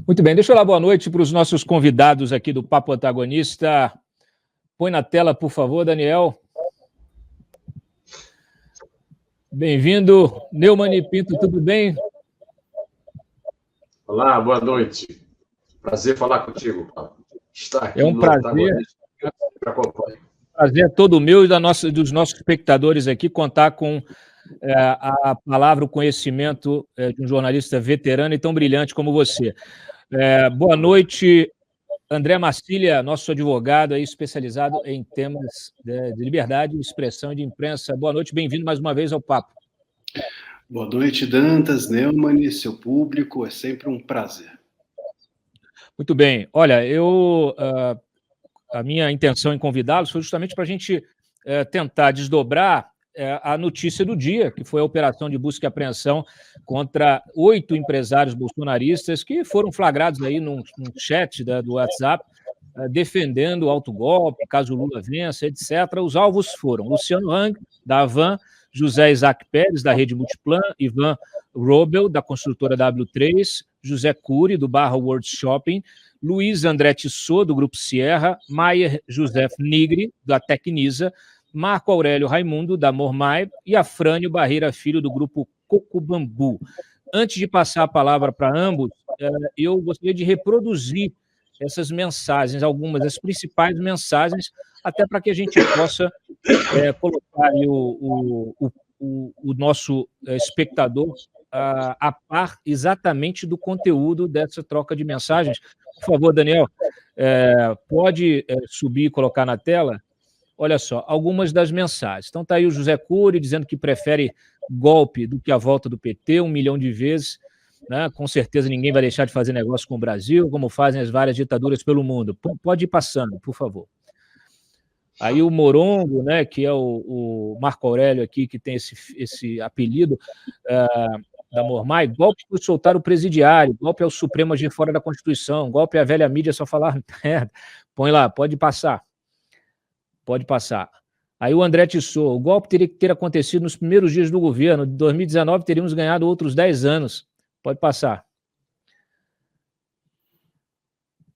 Muito bem, deixa eu dar boa noite para os nossos convidados aqui do Papo Antagonista. Põe na tela, por favor, Daniel. Bem-vindo, Neumann Pinto, tudo bem? Olá, boa noite. Prazer falar contigo, Paulo. Estar aqui é um prazer. Prazer é todo meu e dos nossos espectadores aqui contar com a palavra, o conhecimento de um jornalista veterano e tão brilhante como você. Boa noite, André Marcília, nosso advogado aí, especializado em temas de liberdade, expressão e de imprensa. Boa noite, bem-vindo mais uma vez ao Papo. Boa noite, Dantas, Neumann, seu público, é sempre um prazer. Muito bem. Olha, a minha intenção em convidá-los foi justamente para a gente tentar desdobrar a notícia do dia, que foi a operação de busca e apreensão contra 8 empresários bolsonaristas que foram flagrados aí num chat do WhatsApp, defendendo o autogolpe, caso Lula vença, etc. Os alvos foram Luciano Hang, da Avan, José Isaac Pérez, da Rede Multiplan, Ivan Robel, da construtora W3, José Cury, do Barra World Shopping, Luiz André Tissot, do Grupo Sierra, Maier José Nigri, da Tecnisa, Marco Aurélio Raimundo, da Mormai, e Afrânio Barreira Filho, do Grupo Cocobambu. Antes de passar a palavra para ambos, eu gostaria de reproduzir essas mensagens, algumas das principais mensagens, até para que a gente possa colocar aí o nosso espectador a par exatamente do conteúdo dessa troca de mensagens. Por favor, Daniel, pode subir e colocar na tela? Olha só, algumas das mensagens. Então está aí o José Cury dizendo que prefere golpe do que a volta do PT 1 milhão de vezes. Né? Com certeza ninguém vai deixar de fazer negócio com o Brasil, como fazem as várias ditaduras pelo mundo. Pode ir passando, por favor. Aí o Morongo, né, que é o Marco Aurélio aqui, que tem esse apelido da Mormai, golpe por soltar o presidiário, golpe ao Supremo agir fora da Constituição, golpe à velha mídia só falar merda. Põe lá, pode passar. Pode passar. Aí o André Tissot, o golpe teria que ter acontecido nos primeiros dias do governo, de 2019 teríamos ganhado outros 10 anos. Pode passar.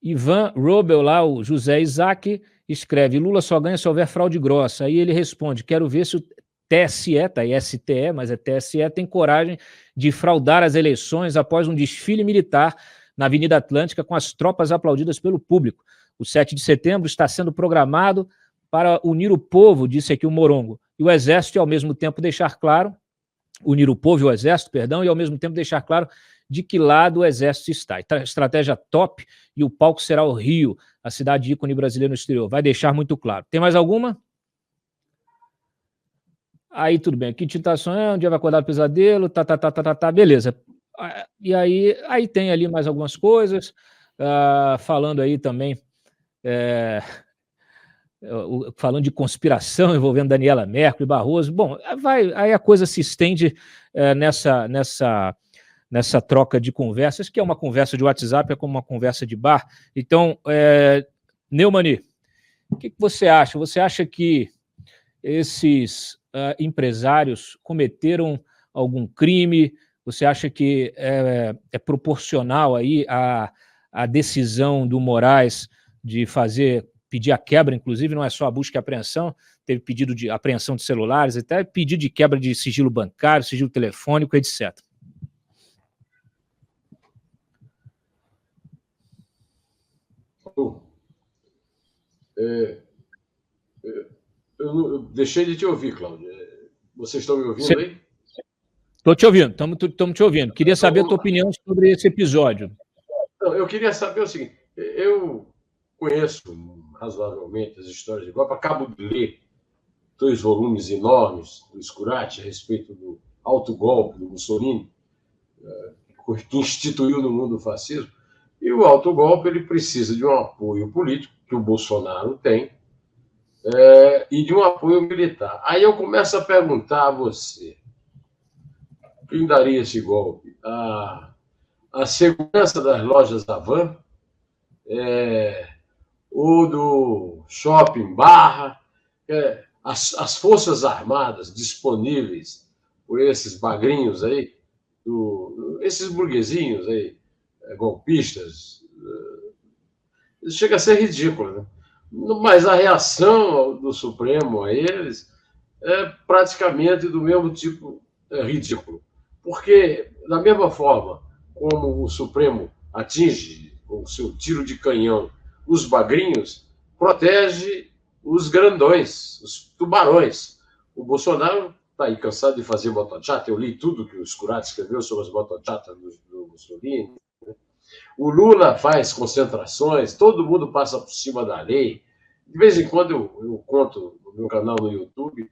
Ivan Robel, lá, o José Isaac, escreve, Lula só ganha se houver fraude grossa. Aí ele responde, quero ver se o TSE, tá aí STE, mas é TSE, tem coragem de fraudar as eleições após um desfile militar na Avenida Atlântica com as tropas aplaudidas pelo público. O 7 de setembro está sendo programado para unir o povo, disse aqui o Morongo, e o Exército, e ao mesmo tempo deixar claro, unir o povo e o Exército, perdão, e ao mesmo tempo deixar claro de que lado o Exército está. Estratégia top, e o palco será o Rio, a cidade ícone brasileira no exterior. Vai deixar muito claro. Tem mais alguma? Aí tudo bem. Aqui titação, um dia vai acordar do pesadelo, beleza. E aí tem ali mais algumas coisas, falando aí também... falando de conspiração envolvendo Daniela Mercury, Barroso, bom, aí a coisa se estende nessa troca de conversas, que é uma conversa de WhatsApp, é como uma conversa de bar. Então, Neumann, o que você acha? Você acha que esses empresários cometeram algum crime? Você acha que é proporcional aí a decisão do Moraes de pedir a quebra, inclusive, não é só a busca e apreensão, teve pedido de apreensão de celulares, até pedido de quebra de sigilo bancário, sigilo telefônico, etc. Eu deixei de te ouvir, Cláudio. Vocês estão me ouvindo aí? Estou te ouvindo, estamos te ouvindo. Queria saber a tua opinião sobre esse episódio. Não, eu queria saber o seguinte, eu conheço razoavelmente as histórias de golpe, acabo de ler 2 volumes enormes do Scurati a respeito do autogolpe do Mussolini, que instituiu no mundo o fascismo, e o autogolpe ele precisa de um apoio político, que o Bolsonaro tem, e de um apoio militar. Aí eu começo a perguntar a você, quem daria esse golpe? A segurança das lojas Avan, ou do Shopping Barra, as Forças Armadas disponíveis por esses magrinhos aí, esses burguesinhos aí, golpistas, chega a ser ridículo, né? Mas a reação do Supremo a eles é praticamente do mesmo tipo ridículo. Porque, da mesma forma como o Supremo atinge, com o seu tiro de canhão, os bagrinhos, protege os grandões, os tubarões. O Bolsonaro está aí cansado de fazer motochata. Eu li tudo que o Scurati escreveu sobre as motochatas do Mussolini. O Lula faz concentrações, todo mundo passa por cima da lei. De vez em quando eu conto no meu canal no YouTube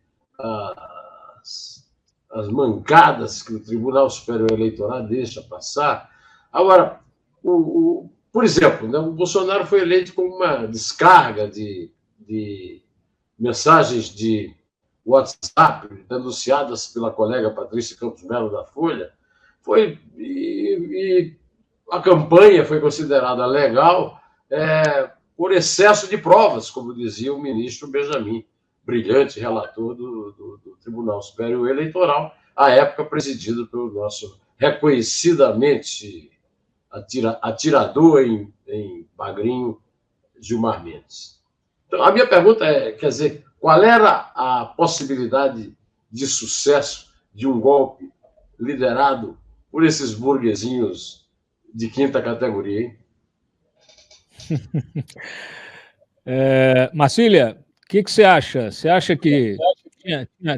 as mancadas que o Tribunal Superior Eleitoral deixa passar. Agora, por exemplo, né, o Bolsonaro foi eleito com uma descarga de mensagens de WhatsApp denunciadas pela colega Patrícia Campos Melo da Folha. E a campanha foi considerada legal por excesso de provas, como dizia o ministro Benjamin, brilhante relator do Tribunal Superior Eleitoral, à época presidido pelo nosso reconhecidamente atirador em bagrinho, Gilmar Mendes. Então, a minha pergunta é, quer dizer, qual era a possibilidade de sucesso de um golpe liderado por esses burguesinhos de quinta categoria, hein? Marcília, o que você acha? Você acha que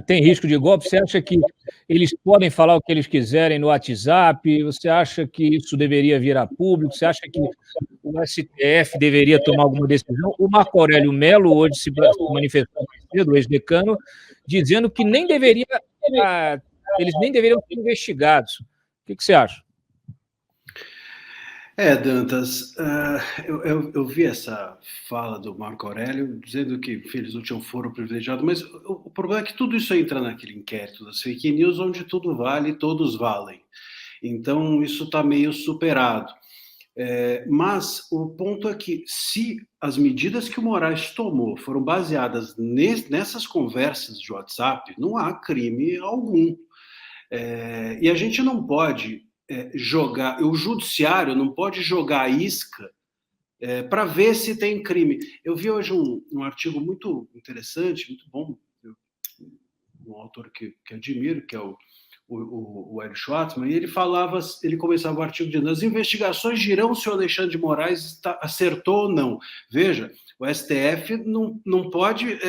tem risco de golpe? Você acha que eles podem falar o que eles quiserem no WhatsApp? Você acha que isso deveria vir a público? Você acha que o STF deveria tomar alguma decisão? O Marco Aurélio Mello hoje se manifestou mais cedo, o ex-decano, dizendo que nem deveria, eles nem deveriam ser investigados. O que você acha? Dantas, eu vi essa fala do Marco Aurélio dizendo que eles não tinham foro privilegiado, mas o problema é que tudo isso entra naquele inquérito das fake news, onde tudo vale e todos valem. Então, isso está meio superado. Mas o ponto é que, se as medidas que o Moraes tomou foram baseadas nessas conversas de WhatsApp, não há crime algum. E a gente não pode jogar, o judiciário não pode jogar a isca para ver se tem crime. Eu vi hoje um artigo muito interessante, muito bom, um autor que admiro, que é o Hélio Schwartzman, e ele começava o artigo dizendo: as investigações dirão se o Alexandre de Moraes acertou ou não. Veja, o STF não pode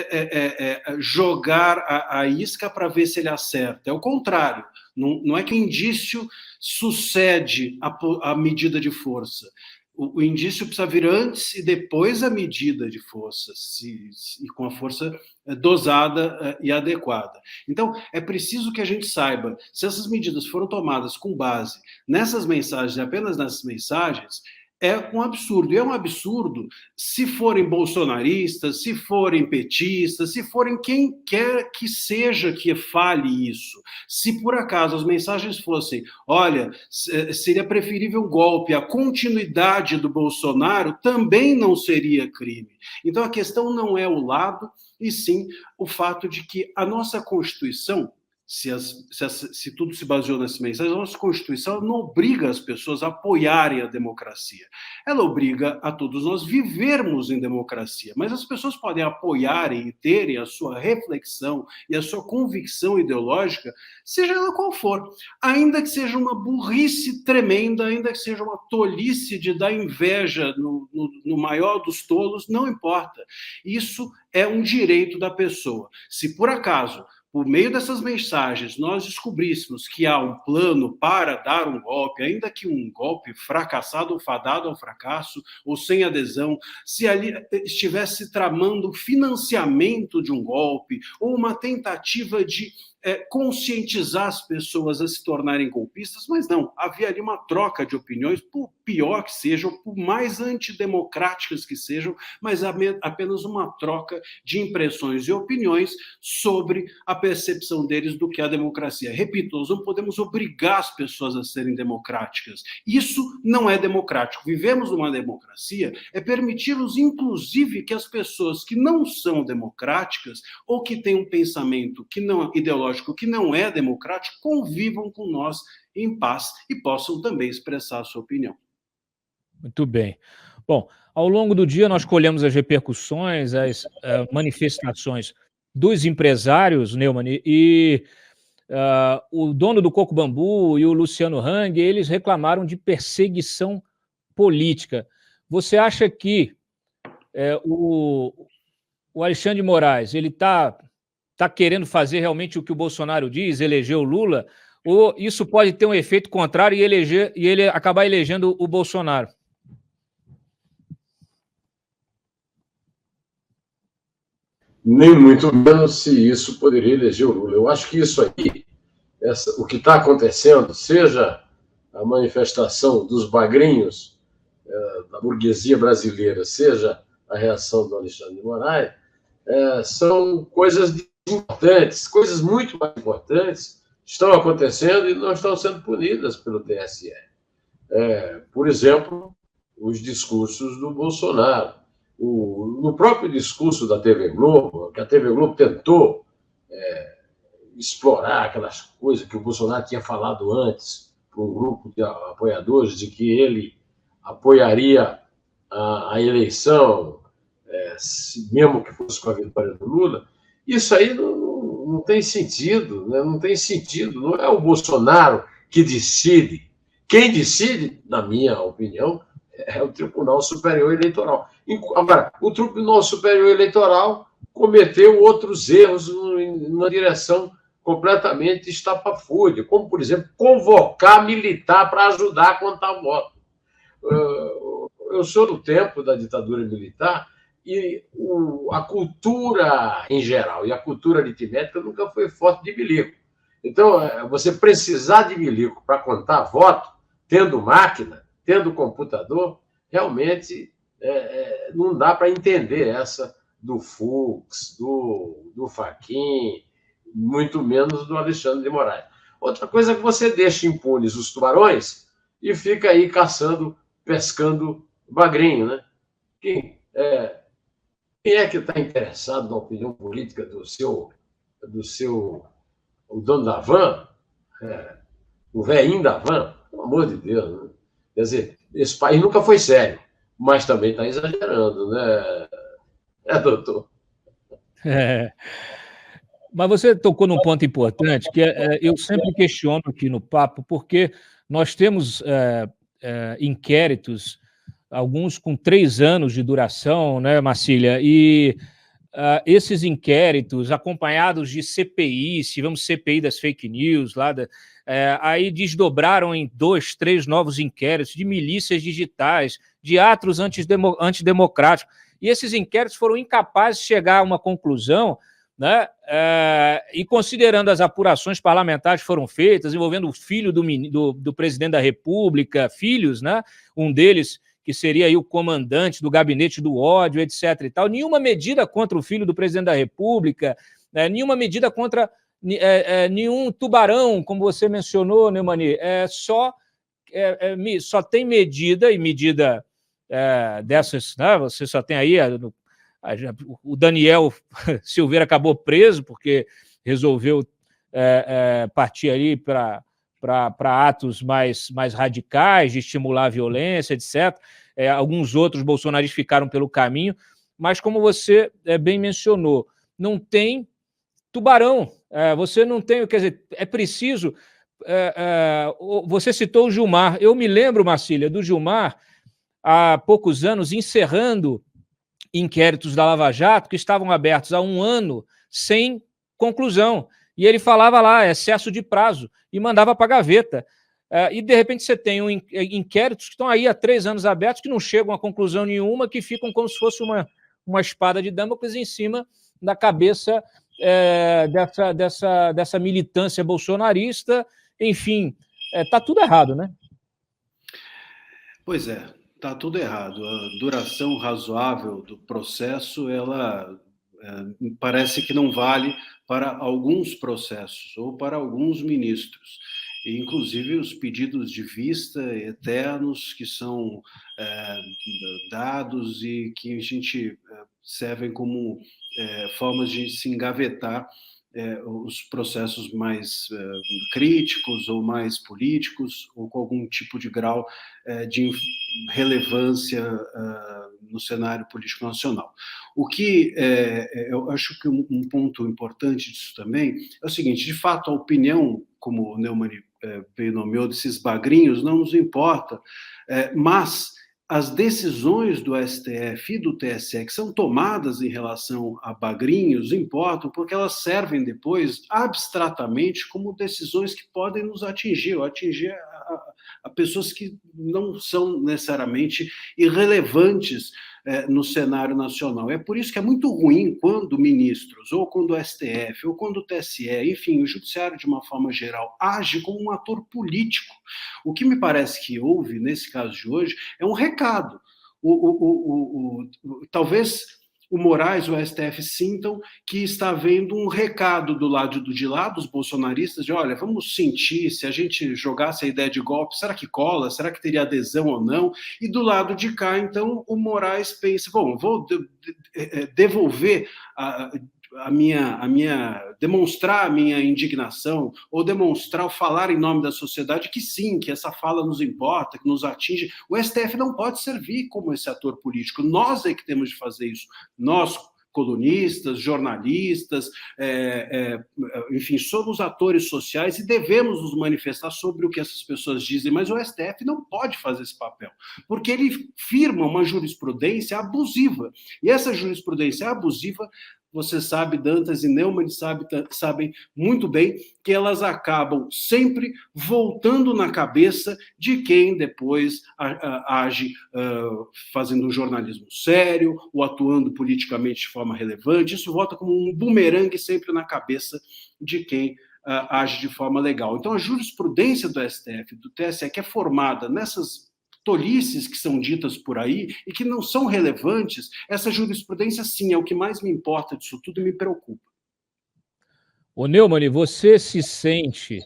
jogar a isca para ver se ele acerta. É o contrário. Não é que o indício sucede a medida de força. O indício precisa vir antes e depois a medida de força, e com a força dosada e adequada. Então, é preciso que a gente saiba se essas medidas foram tomadas com base nessas mensagens, apenas nessas mensagens. É um absurdo. E é um absurdo se forem bolsonaristas, se forem petistas, se forem quem quer que seja que fale isso. Se por acaso as mensagens fossem: olha, seria preferível um golpe, a continuidade do Bolsonaro, também não seria crime. Então a questão não é o lado, e sim o fato de que a nossa Constituição, se tudo se baseou nessa mensagem, a nossa Constituição não obriga as pessoas a apoiarem a democracia. Ela obriga a todos nós vivermos em democracia, mas as pessoas podem apoiarem e terem a sua reflexão e a sua convicção ideológica, seja ela qual for, ainda que seja uma burrice tremenda, ainda que seja uma tolice de dar inveja no maior dos tolos, não importa. Isso é um direito da pessoa. Se por acaso, por meio dessas mensagens, nós descobríssemos que há um plano para dar um golpe, ainda que um golpe fracassado ou fadado ao fracasso, ou sem adesão, se ali estivesse tramando o financiamento de um golpe, ou uma tentativa de conscientizar as pessoas a se tornarem golpistas, mas não, havia ali uma troca de opiniões, por pior que sejam, por mais antidemocráticas que sejam, mas apenas uma troca de impressões e opiniões sobre a percepção deles do que é a democracia. Repito, nós não podemos obrigar as pessoas a serem democráticas. Isso não é democrático. Vivemos numa democracia, é permitir-nos, inclusive, que as pessoas que não são democráticas ou que têm um pensamento que não ideológico, que não é democrático, convivam com nós em paz e possam também expressar a sua opinião. Muito bem. Bom, ao longo do dia nós colhemos as repercussões, as manifestações dos empresários, Neumann, e o dono do Coco Bambu e o Luciano Hang, eles reclamaram de perseguição política. Você acha que o Alexandre de Moraes ele está querendo fazer realmente o que o Bolsonaro diz, eleger o Lula, ou isso pode ter um efeito contrário e ele acabar elegendo o Bolsonaro? Nem muito menos se isso poderia eleger o Lula. Eu acho que isso aí, o que está acontecendo, seja a manifestação dos bagrinhos da burguesia brasileira, seja a reação do Alexandre de Moraes, são coisas importantes, coisas muito mais importantes estão acontecendo e não estão sendo punidas pelo TSE. Por exemplo, os discursos do Bolsonaro. No próprio discurso da TV Globo, que a TV Globo tentou explorar aquelas coisas que o Bolsonaro tinha falado antes para um grupo de apoiadores, de que ele apoiaria a eleição, mesmo que fosse com a vitória do Lula, isso aí não tem sentido, né? Não tem sentido. Não é o Bolsonaro que decide. Quem decide, na minha opinião, é o Tribunal Superior Eleitoral. Agora, o Tribunal Superior Eleitoral cometeu outros erros numa direção completamente estapafúrdia, como, por exemplo, convocar militar para ajudar a contar o voto. Eu sou do tempo da ditadura militar e a cultura em geral e a cultura aritmética nunca foi forte de milico. Então, você precisar de milico para contar voto, tendo máquina, tendo computador, realmente não dá para entender essa do Fux, do Fachin, muito menos do Alexandre de Moraes. Outra coisa é que você deixa impunes os tubarões e fica aí caçando, pescando bagrinho, né? Quem é que está interessado na opinião política do seu o dono da van, o velhinho da van? Pelo amor de Deus, né? Quer dizer, esse país nunca foi sério, mas também está exagerando, né, doutor? Mas você tocou num ponto importante que eu sempre questiono aqui no papo, porque nós temos inquéritos, alguns com 3 anos de duração, né, Marcília? E esses inquéritos, acompanhados de CPI, se vamos CPI das fake news, aí desdobraram em 2, 3 novos inquéritos de milícias digitais, de atos antidemocráticos. E esses inquéritos foram incapazes de chegar a uma conclusão, né? E considerando as apurações parlamentares que foram feitas, envolvendo o filho do presidente da República, filhos, né? Um deles que seria aí o comandante do gabinete do ódio, etc. e tal, nenhuma medida contra o filho do presidente da República, nenhuma medida contra nenhum tubarão, como você mencionou, Neumani, só tem medida, e medida dessas, né? Você só tem aí o Daniel Silveira acabou preso porque resolveu partir ali para atos mais radicais, de estimular a violência, etc. Alguns outros bolsonaristas ficaram pelo caminho, mas como você bem mencionou, não tem tubarão, você não tem, quer dizer, é preciso... você citou o Gilmar, eu me lembro, Marcília, do Gilmar, há poucos anos, encerrando inquéritos da Lava Jato que estavam abertos há 1 ano sem conclusão. E ele falava lá, excesso de prazo, e mandava para a gaveta. E, de repente, você tem inquéritos que estão aí há 3 anos abertos, que não chegam a conclusão nenhuma, que ficam como se fosse uma espada de Damocles em cima da cabeça dessa militância bolsonarista. Enfim, está tudo errado, né? Pois é, está tudo errado. A duração razoável do processo, ela parece que não vale para alguns processos ou para alguns ministros. E, inclusive, os pedidos de vista eternos que são dados e que a gente servem como formas de se engavetar os processos mais críticos ou mais políticos, ou com algum tipo de grau de relevância no cenário político nacional. O que eu acho que um ponto importante disso também é o seguinte: de fato, a opinião, como o Neumann bem nomeou, desses bagrinhos, não nos importa, mas as decisões do STF e do TSE que são tomadas em relação a bagrinhos importam, porque elas servem depois, abstratamente, como decisões que podem nos atingir, ou atingir a pessoas que não são necessariamente irrelevantes no cenário nacional. É por isso que é muito ruim quando ministros, ou quando o STF, ou quando o TSE, enfim, o judiciário de uma forma geral, age como um ator político. O que me parece que houve, nesse caso de hoje, é um recado. Talvez o Moraes e o STF sintam que está havendo um recado do lado de lá dos bolsonaristas, de olha, vamos sentir, se a gente jogasse a ideia de golpe, será que cola? Será que teria adesão ou não? E do lado de cá, então, o Moraes pensa, bom, vou devolver demonstrar a minha indignação, ou demonstrar, ou falar em nome da sociedade que sim, que essa fala nos importa, que nos atinge. O STF não pode servir como esse ator político. Nós é que temos de fazer isso. Nós, colunistas, jornalistas, enfim, somos atores sociais e devemos nos manifestar sobre o que essas pessoas dizem, mas o STF não pode fazer esse papel, porque ele firma uma jurisprudência abusiva. E essa jurisprudência abusiva, você sabe, Dantas e Neumann sabem muito bem que elas acabam sempre voltando na cabeça de quem depois age fazendo um jornalismo sério ou atuando politicamente de forma relevante. Isso volta como um bumerangue sempre na cabeça de quem age de forma legal. Então, a jurisprudência do STF, do TSE, que é formada nessas tolices que são ditas por aí e que não são relevantes, essa jurisprudência, sim, é o que mais me importa disso tudo e me preocupa. Ô Neumann, você sente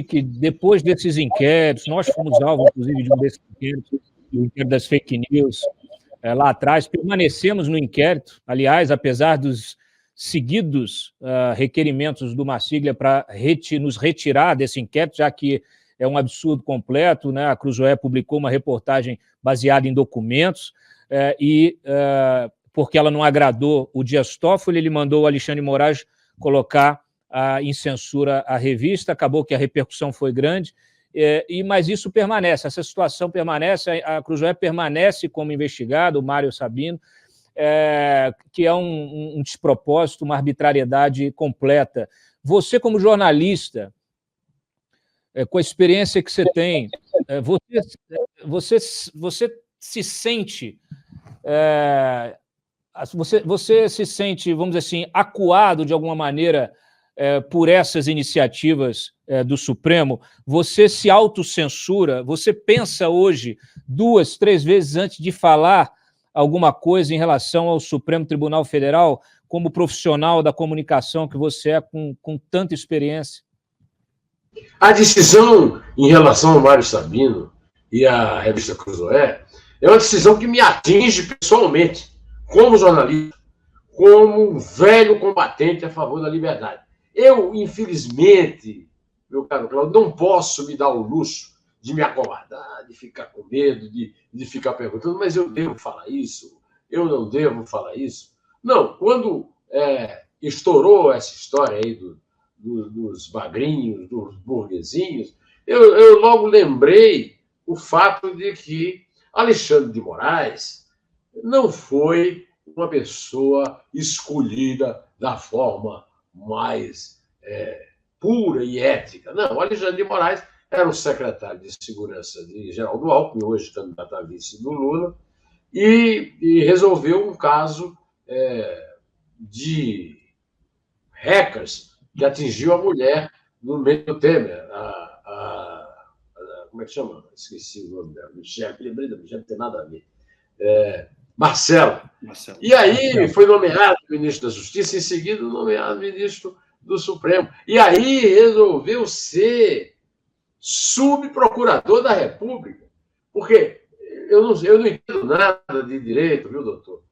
que depois desses inquéritos, nós fomos alvo, inclusive, de um desses inquéritos, o inquérito das fake news, lá atrás, permanecemos no inquérito, aliás, apesar dos seguidos requerimentos do Marsiglia para nos retirar desse inquérito, já que é um absurdo completo, né? A Cruzoé publicou uma reportagem baseada em documentos porque ela não agradou o Dias Toffoli, ele mandou o Alexandre Moraes colocar em censura a revista, acabou que a repercussão foi grande, mas isso permanece, essa situação permanece, a Cruzoé permanece como investigado, o Mário Sabino, que é um despropósito, uma arbitrariedade completa. Você, como jornalista, com a experiência que você tem, você se sente... Você se sente, vamos dizer assim, acuado de alguma maneira por essas iniciativas do Supremo? Você se autocensura? Você pensa hoje 2, 3 vezes antes de falar alguma coisa em relação ao Supremo Tribunal Federal, como profissional da comunicação que você é, com tanta experiência? A decisão em relação ao Mário Sabino e à revista Cruzoé é uma decisão que me atinge pessoalmente, como jornalista, como um velho combatente a favor da liberdade. Eu, infelizmente, meu caro Cláudio, não posso me dar o luxo de me acovardar, de ficar com medo, de ficar perguntando, mas eu devo falar isso? Eu não devo falar isso? Não, quando estourou essa história aí dos bagrinhos, dos burguesinhos, eu logo lembrei o fato de que Alexandre de Moraes não foi uma pessoa escolhida da forma mais pura e ética. Não, Alexandre de Moraes era o secretário de Segurança de Geraldo Alckmin, hoje candidato a vice do Lula, e resolveu um caso de hackers que atingiu a mulher no meio do Temer, como é que chama? Esqueci o nome dela, Michele, lembrei da Michele, não tem nada a ver. Marcelo. E aí foi nomeado ministro da Justiça, em seguida nomeado ministro do Supremo. E aí resolveu ser subprocurador da República. Porque eu não entendo nada de direito, viu, doutor?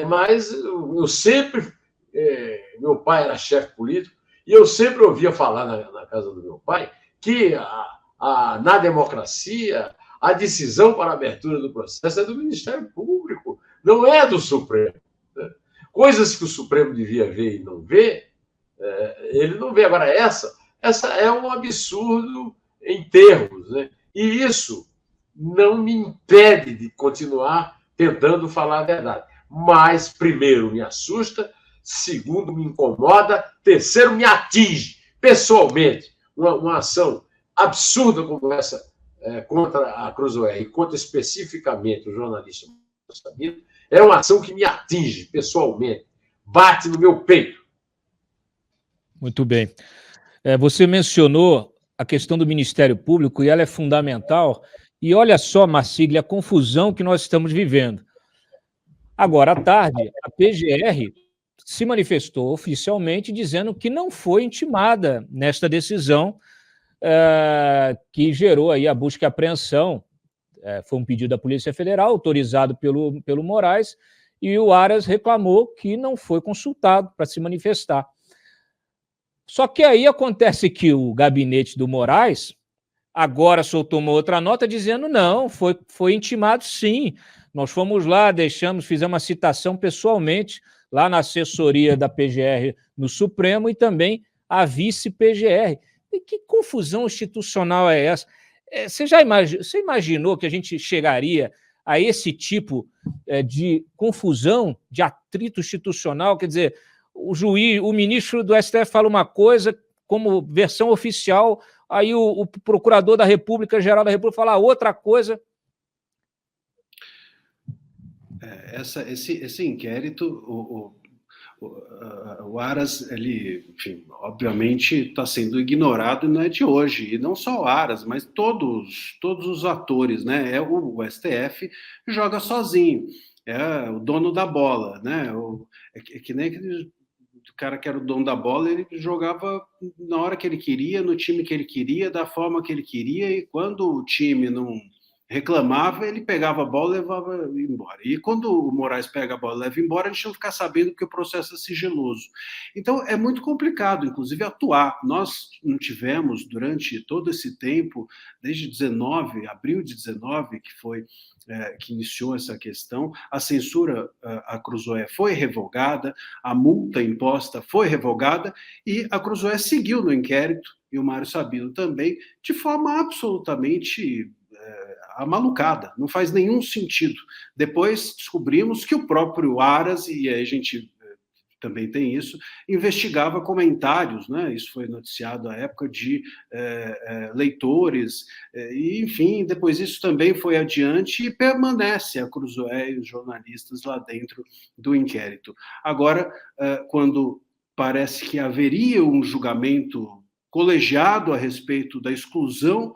Mas eu sempre meu pai era chefe político, e eu sempre ouvia falar na casa do meu pai que na democracia a decisão para a abertura do processo é do Ministério Público, não é do Supremo. Né? Coisas que o Supremo devia ver e não vê, ele não vê. Agora, essa é um absurdo em termos, né? E isso não me impede de continuar tentando falar a verdade. Mas, primeiro, me assusta, segundo, me incomoda, terceiro, me atinge pessoalmente. Uma ação absurda como essa contra a Cruzoé e contra especificamente o jornalista Sabino, é uma ação que me atinge pessoalmente, bate no meu peito. Muito bem. Você mencionou a questão do Ministério Público e ela é fundamental. E olha só, Marcílio, a confusão que nós estamos vivendo. Agora, à tarde, a PGR se manifestou oficialmente dizendo que não foi intimada nesta decisão que gerou aí a busca e apreensão. Foi um pedido da Polícia Federal, autorizado pelo Moraes, e o Aras reclamou que não foi consultado para se manifestar. Só que aí acontece que o gabinete do Moraes agora soltou uma outra nota dizendo não, foi intimado sim. Nós fomos lá, fizemos uma citação pessoalmente lá na assessoria da PGR no Supremo e também a vice-PGR. E que confusão institucional é essa? Você imaginou que a gente chegaria a esse tipo de confusão, de atrito institucional? Quer dizer, o ministro do STF fala uma coisa como versão oficial, aí o procurador da República, geral da República, fala outra coisa. Esse inquérito, o Aras, ele, enfim, obviamente está sendo ignorado, não é de hoje, e não só o Aras, mas todos os atores, né? O STF joga sozinho, é o dono da bola, né? É que nem aquele cara que era o dono da bola, ele jogava na hora que ele queria, no time que ele queria, da forma que ele queria, e quando o time não reclamava, ele pegava a bola e levava embora. E quando o Moraes pega a bola e leva embora, a gente não fica sabendo porque o processo é sigiloso. Então, é muito complicado, inclusive, atuar. Nós não tivemos, durante todo esse tempo, desde abril de 19, que foi que iniciou essa questão, a censura à Cruzoé foi revogada, a multa imposta foi revogada, e a Cruzoé seguiu no inquérito, e o Mário Sabino também, de forma absolutamente amalucada, não faz nenhum sentido. Depois descobrimos que o próprio Aras, e a gente também tem isso, investigava comentários, né? Isso foi noticiado à época de leitores, e enfim, depois isso também foi adiante e permanece a Cruzoé e os jornalistas lá dentro do inquérito. Agora, quando parece que haveria um julgamento colegiado a respeito da exclusão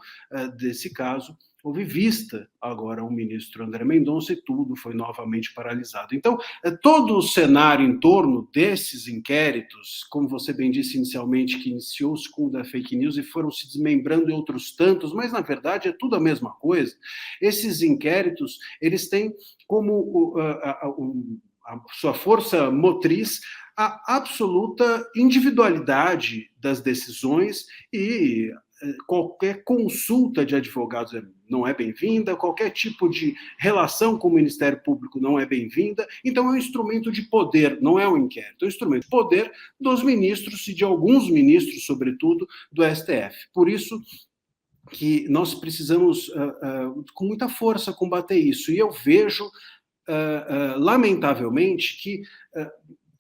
desse caso, houve vista agora o ministro André Mendonça e tudo foi novamente paralisado. Então, todo o cenário em torno desses inquéritos, como você bem disse inicialmente, que iniciou-se com o da fake news e foram se desmembrando em outros tantos, mas na verdade é tudo a mesma coisa. Esses inquéritos, eles têm como a sua força motriz a absoluta individualidade das decisões e qualquer consulta de advogados não é bem-vinda, qualquer tipo de relação com o Ministério Público não é bem-vinda, então é um instrumento de poder, não é um inquérito, é um instrumento de poder dos ministros e de alguns ministros, sobretudo, do STF. Por isso que nós precisamos, com muita força, combater isso. E eu vejo, lamentavelmente, que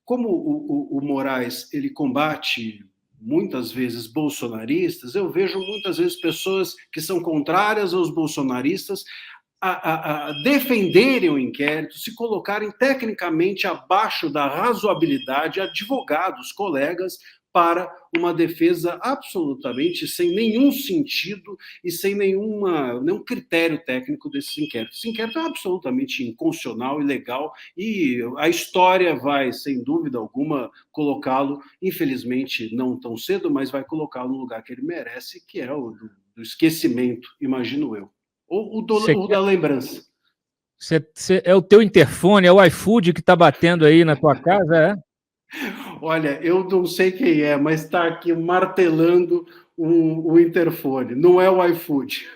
como o Moraes ele combate muitas vezes bolsonaristas, eu vejo muitas vezes pessoas que são contrárias aos bolsonaristas a defenderem o inquérito, se colocarem tecnicamente abaixo da razoabilidade, advogados, colegas, para uma defesa absolutamente sem nenhum sentido e sem nenhum critério técnico desses inquéritos. Esse inquérito é absolutamente inconstitucional, ilegal, e a história vai, sem dúvida alguma, colocá-lo, infelizmente não tão cedo, mas vai colocá-lo no lugar que ele merece, que é o do esquecimento, imagino eu. Ou o da lembrança. É o teu interfone, é o iFood que está batendo aí na tua casa, é? Olha, eu não sei quem é, mas está aqui martelando o interfone. Não é o iFood.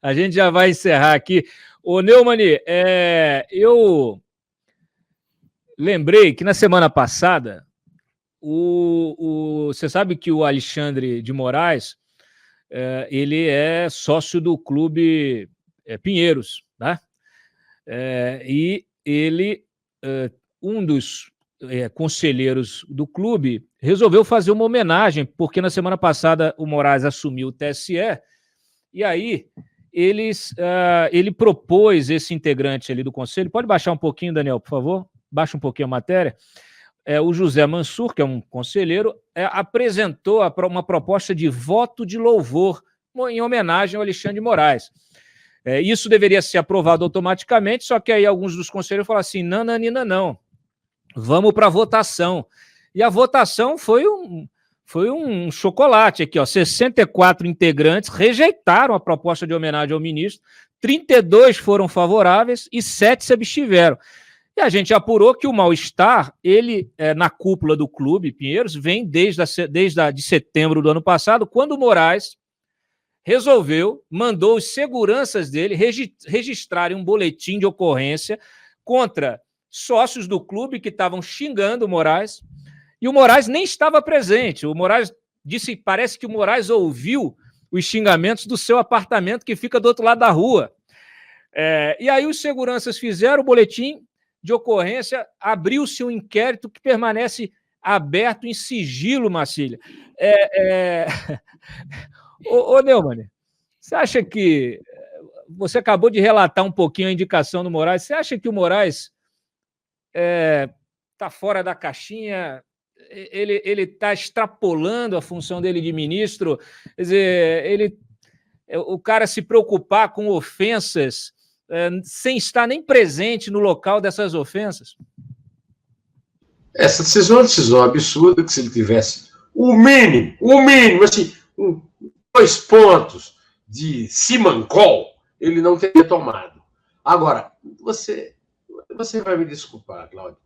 A gente já vai encerrar aqui. Ô, Neumani, eu lembrei que na semana passada, você sabe que o Alexandre de Moraes, ele é sócio do Clube Pinheiros, tá? E ele, um dos conselheiros do clube, resolveu fazer uma homenagem, porque na semana passada o Moraes assumiu o TSE, e aí ele propôs esse integrante ali do conselho. Pode baixar um pouquinho, Daniel, por favor? Baixa um pouquinho a matéria. O José Mansur, que é um conselheiro, apresentou uma proposta de voto de louvor em homenagem ao Alexandre de Moraes. Isso deveria ser aprovado automaticamente, só que aí alguns dos conselheiros falaram assim, não, vamos para a votação. E a votação foi um chocolate aqui, ó. 64 integrantes rejeitaram a proposta de homenagem ao ministro, 32 foram favoráveis e 7 se abstiveram. E a gente apurou que o mal-estar, ele, na cúpula do Clube Pinheiros, vem desde setembro do ano passado, quando o Moraes mandou os seguranças dele registrarem um boletim de ocorrência contra sócios do clube que estavam xingando o Moraes, e o Moraes nem estava presente. O Moraes disse, parece que o Moraes ouviu os xingamentos do seu apartamento que fica do outro lado da rua. E aí os seguranças fizeram o boletim de ocorrência, abriu-se um inquérito que permanece aberto em sigilo, Marcília. Ô Neumann, você acha que... Você acabou de relatar um pouquinho a indicação do Moraes. Você acha que o Moraes está fora da caixinha? Ele está extrapolando a função dele de ministro? Quer dizer, o cara se preocupar com ofensas sem estar nem presente no local dessas ofensas? Essa decisão é uma decisão absurda, que se ele tivesse o mínimo, assim, 2 pontos de simancol, ele não teria tomado. Agora, você vai me desculpar, Cláudio,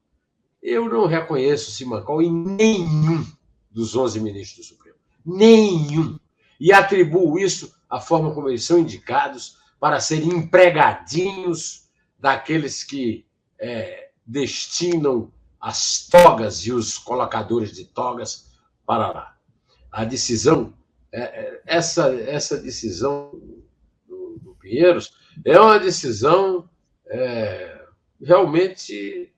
eu não reconheço simancol em nenhum dos 11 ministros do Supremo. Nenhum. E atribuo isso à forma como eles são indicados para serem empregadinhos daqueles que destinam as togas e os colocadores de togas para lá. A decisão, essa decisão do Pinheiros é uma decisão realmente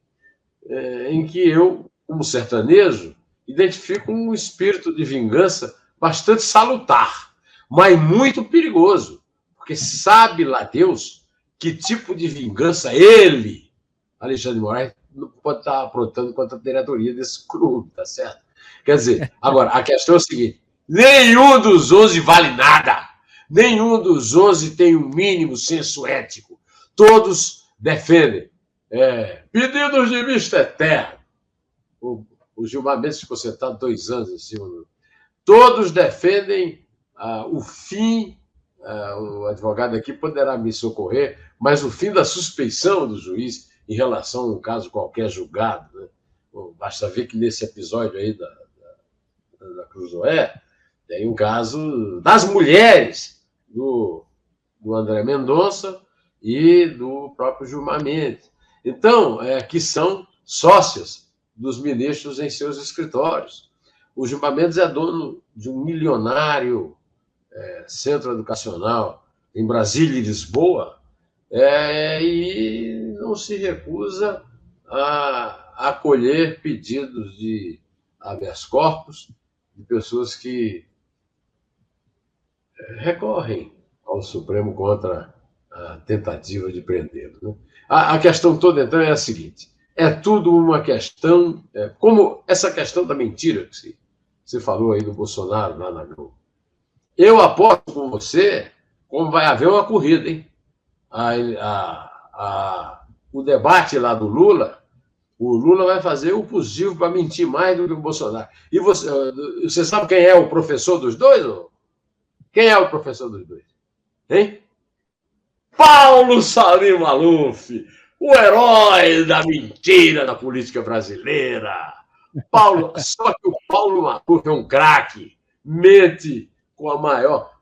em que eu, como sertanejo, identifico um espírito de vingança bastante salutar, mas muito perigoso, porque sabe lá Deus que tipo de vingança ele, Alexandre de Moraes, não pode estar aprontando contra a diretoria desse clube, tá certo? Quer dizer, agora, a questão é a seguinte, nenhum dos 11 vale nada, nenhum dos 11 tem um mínimo senso ético, todos defendem pedidos de vista eterno. O Gilmar Mendes ficou sentado 2 anos em cima do... Todos defendem o fim, o advogado aqui poderá me socorrer, mas o fim da suspeição do juiz em relação a um caso qualquer julgado. Né? Basta ver que nesse episódio aí da Cruzoé tem um caso das mulheres do André Mendonça e do próprio Gilmar Mendes. Então, que são sócias dos ministros em seus escritórios. O Gilmar Mendes é dono de um milionário centro educacional em Brasília e Lisboa, e não se recusa a acolher pedidos de habeas corpus de pessoas que recorrem ao Supremo contra a tentativa de prendê-lo. Né? A questão toda, então, é a seguinte: é tudo uma questão, como essa questão da mentira que você falou aí do Bolsonaro lá na Globo. Eu aposto com você como vai haver uma corrida, hein? O debate lá do Lula, o Lula vai fazer o possível para mentir mais do que o Bolsonaro. E você sabe quem é o professor dos dois? Ou? Quem é o professor dos dois? Hein? Paulo Salim Maluf! o herói da mentira da política brasileira. Paulo, só que o Paulo Maluf é um craque, mente com a maior.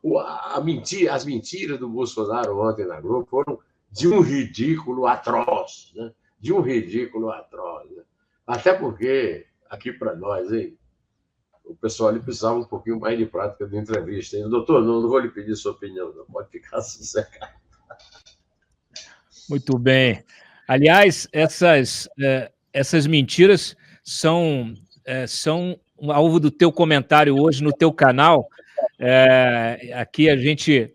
As mentiras do Bolsonaro ontem na Globo foram de um ridículo atroz, né? De um ridículo atroz. Né? Até porque, aqui para nós, hein, o pessoal ali precisava um pouquinho mais de prática de entrevista. Hein? Doutor, não vou lhe pedir sua opinião, não pode ficar sossegado. Muito bem. Aliás, essas mentiras são alvo do teu comentário hoje no teu canal. Aqui a gente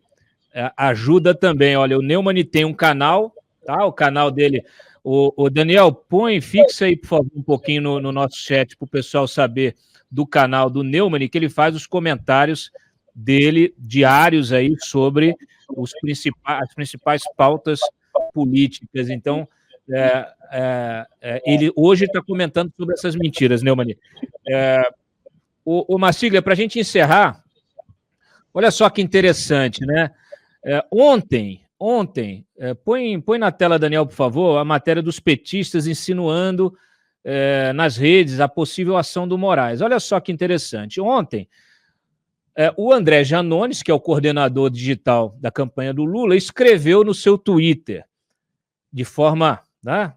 ajuda também. Olha, o Neumann tem um canal, tá? O canal dele. O Daniel, fixa aí, por favor, um pouquinho no nosso chat para o pessoal saber do canal do Neumann, que ele faz os comentários dele diários aí sobre as principais pautas políticas. Então, ele hoje está comentando sobre essas mentiras, Neumann. O Marcília, para a gente encerrar, olha só que interessante, né? Ontem, põe na tela, Daniel, por favor, a matéria dos petistas insinuando nas redes a possível ação do Moraes. Olha só que interessante. Ontem, o André Janones, que é o coordenador digital da campanha do Lula, escreveu no seu Twitter, de forma, né,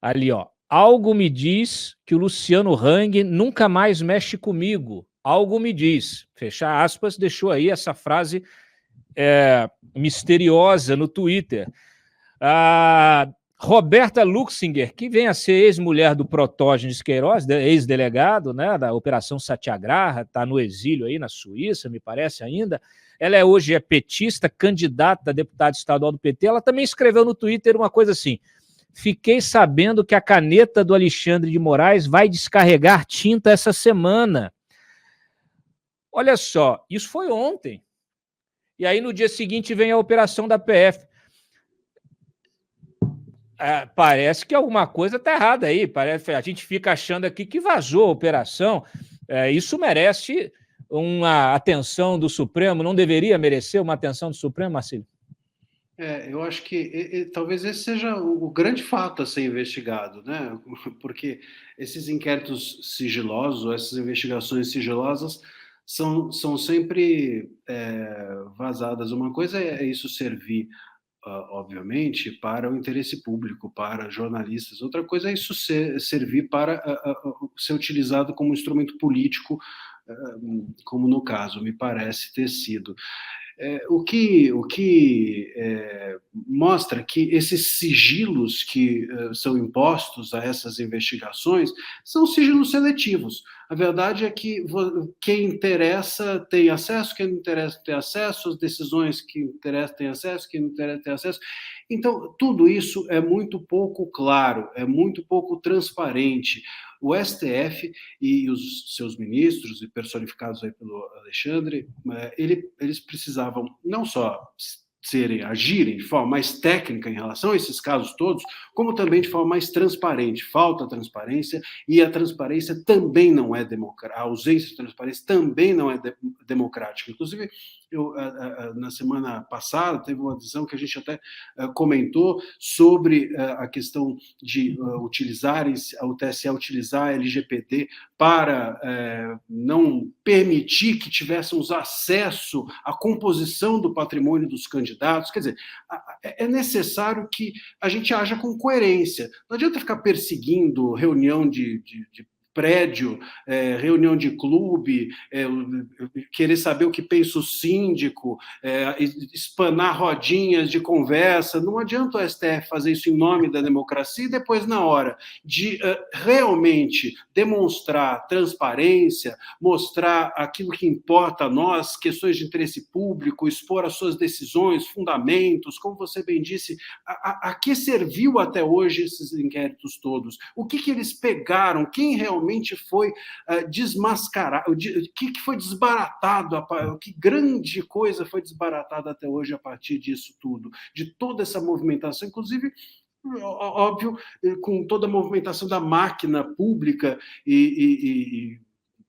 ali, ó, algo me diz que o Luciano Hang nunca mais mexe comigo. Algo me diz. Fecha aspas, deixou aí essa frase misteriosa no Twitter. A Roberta Luxinger, que vem a ser ex-mulher do Protógenes Queiroz, ex-delegado, né, da Operação Satyagraha, está no exílio aí na Suíça, me parece ainda. Ela hoje é petista, candidata a deputada estadual do PT. Ela também escreveu no Twitter uma coisa assim: fiquei sabendo que a caneta do Alexandre de Moraes vai descarregar tinta essa semana. Olha só, isso foi ontem. E aí, no dia seguinte, vem a operação da PF. Parece que alguma coisa está errada aí. A gente fica achando aqui que vazou a operação. Isso merece uma atenção do Supremo? Não deveria merecer uma atenção do Supremo, Marcílio? Eu acho que talvez esse seja o grande fato a ser investigado, né? Porque esses inquéritos sigilosos, essas investigações sigilosas, são sempre vazadas. Uma coisa é isso servir, obviamente, para o interesse público, para jornalistas. Outra coisa é isso servir para ser utilizado como instrumento político, como no caso me parece ter sido. O que mostra que esses sigilos que são impostos a essas investigações são sigilos seletivos. A verdade é que quem interessa tem acesso, quem não interessa tem acesso, as decisões que interessam têm acesso, quem não interessa tem acesso. Então, tudo isso é muito pouco claro, é muito pouco transparente. O STF e os seus ministros, e personificados aí pelo Alexandre, eles precisavam não só agirem de forma mais técnica em relação a esses casos todos, como também de forma mais transparente. Falta transparência, e a transparência também não é democrática, a ausência de transparência também não é democrática. Inclusive, na semana passada, teve uma decisão que a gente até comentou sobre a questão de o TSE utilizar a LGPD para não permitir que tivéssemos acesso à composição do patrimônio dos candidatos. Quer dizer, é necessário que a gente haja com coerência. Não adianta ficar perseguindo reunião de prédio, reunião de clube, querer saber o que pensa o síndico, espanar rodinhas de conversa. Não adianta o STF fazer isso em nome da democracia e depois, na hora de realmente demonstrar transparência, mostrar aquilo que importa a nós, questões de interesse público, expor as suas decisões, fundamentos, como você bem disse, a que serviu até hoje esses inquéritos todos? O que eles pegaram? Quem realmente foi desmascarado, o que foi desbaratado, que grande coisa foi desbaratada até hoje a partir disso tudo, de toda essa movimentação, inclusive, óbvio, com toda a movimentação da máquina pública e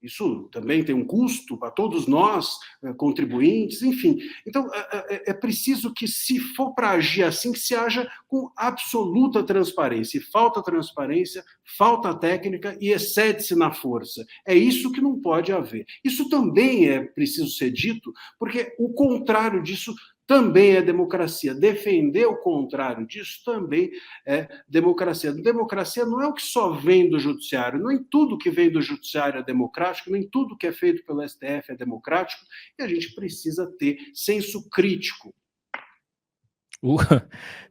Isso também tem um custo para todos nós, contribuintes, enfim. Então, é preciso que, se for para agir assim, que se haja com absoluta transparência. E falta transparência, falta técnica e excede-se na força. É isso que não pode haver. Isso também é preciso ser dito, porque o contrário disso também é democracia. Defender o contrário disso também é democracia. Democracia não é o que só vem do judiciário, nem tudo que vem do judiciário é democrático, nem tudo que é feito pelo STF é democrático, e a gente precisa ter senso crítico.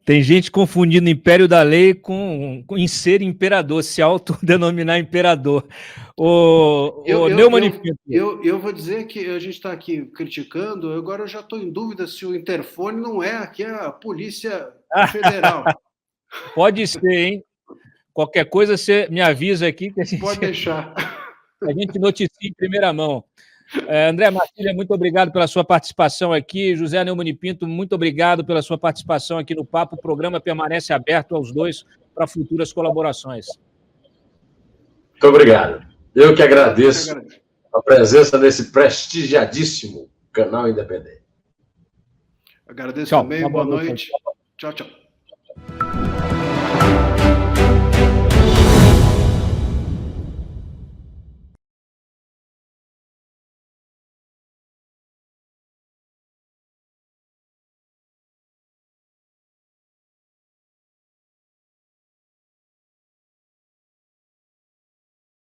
Tem gente confundindo império da lei em ser imperador, se autodenominar imperador. Eu vou dizer que a gente está aqui criticando, agora eu já estou em dúvida se o interfone não é aqui a Polícia Federal. Pode ser, hein? Qualquer coisa você me avisa aqui que a gente... Pode deixar. A gente noticia em primeira mão. André Martilha, muito obrigado pela sua participação aqui. José Neumann e Pinto, muito obrigado pela sua participação aqui no Papo. O programa permanece aberto aos dois para futuras colaborações. Muito obrigado. Eu que agradeço a presença desse prestigiadíssimo canal independente. Agradeço também. Boa noite. Tchau, tchau.